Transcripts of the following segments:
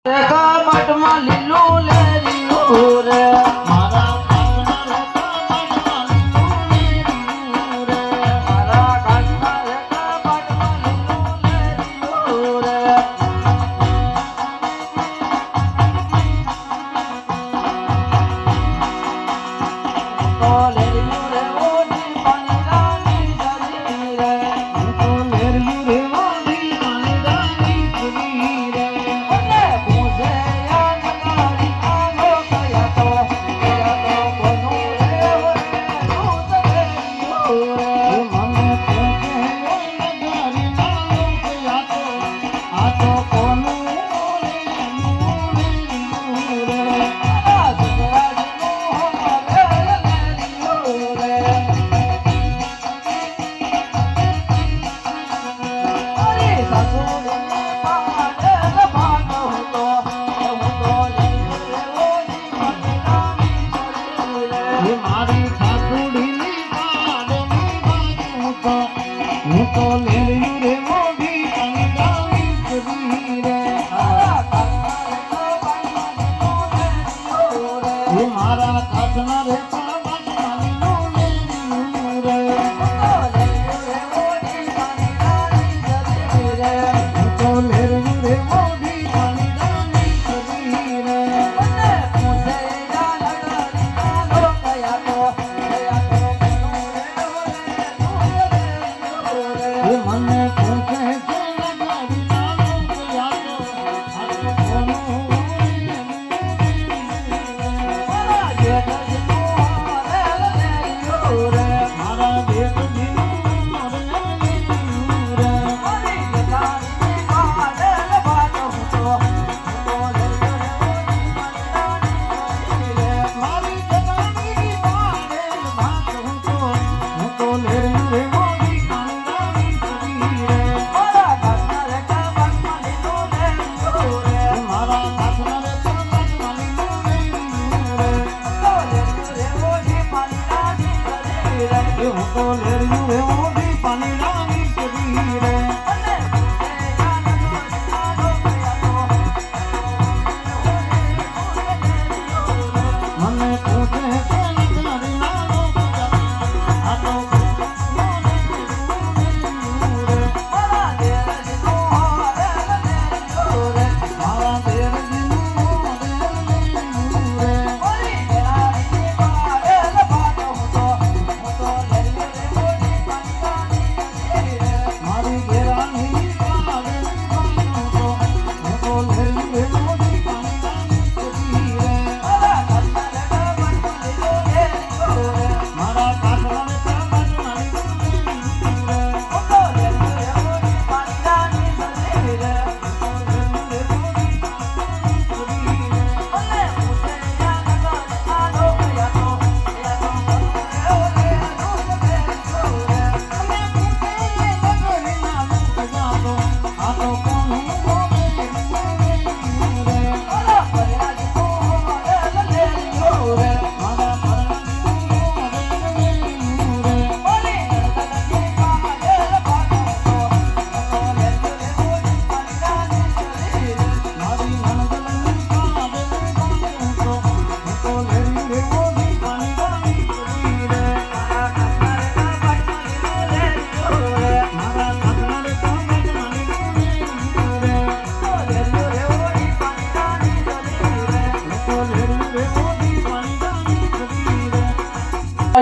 કપટમાં લીલું લેરિયું રે મારા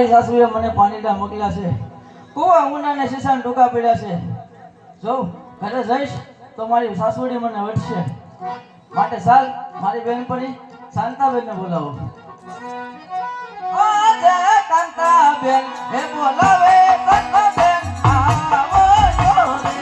સાસુએ મને પાણીડા મોકલ્યા છે. કુવા ઉનાને શીશાને ટૂંકા પડ્યા છે. જો ઘરે જઈશ તો મારી સાસુડી મને વટશે. માટે ચાલ મારી બહેનપણી શાંતાબેનને બોલાવો. આજે કાંતાબેન હે બોલાવે શાંતાબેન આવો રે.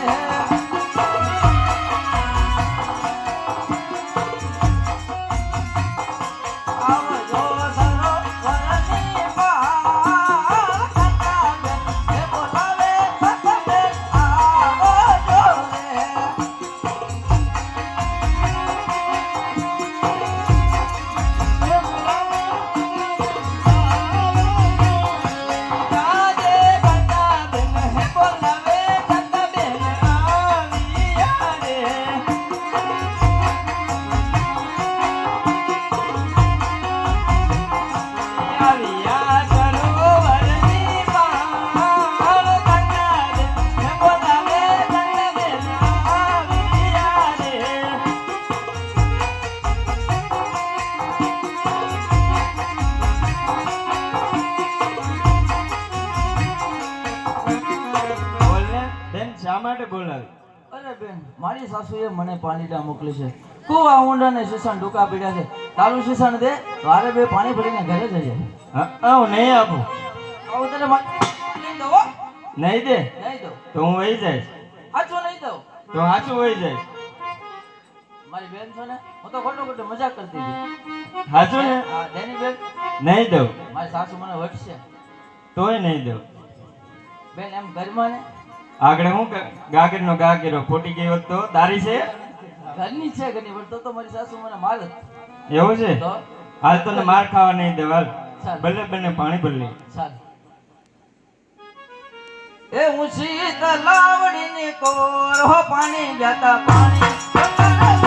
Hey! બોલાવી. અરે બેન, મારી સાસુએ મને પાણીડા મોકલી છે. કુવા ઊંડા ને શીશાન ટૂંકા પડ્યા છે. તારું શીશાન દે, વારે બે પાણી ભરીને ઘરે જજે. હા હું નહીં આપું. આવું તને લઈ દો હો. નહીં દે નહીં દઉં. તો હું વહી જઈશ. આછું નહીં દઉં. તો સાચું વહી જઈશ. મારી બેન છે ને, હું તો ખોટો ખોટો મજાક કરતી હતી. સાચું ને? હા, તેની બેન. નહીં દઉં. મારી સાસુ મને વટશે. તોય નહીં દઉં. બેન એમ ઘરમાં ને આગળ હું ગાગરનો ગા કર્યો, ખોટી ગઈ હોત તો તારી છે. ઘરની છે ઘરની વટતો તો મારી સાસુ મને મારત. એવું છે? તો હાલ તને માર ખાવા નહીં દે. હાલ ચાલ. ભલે બંને પાણી ભરી લે. ચાલ. એ ઊંચી તલાવડીની કોર હો પાણી જાતા પાણી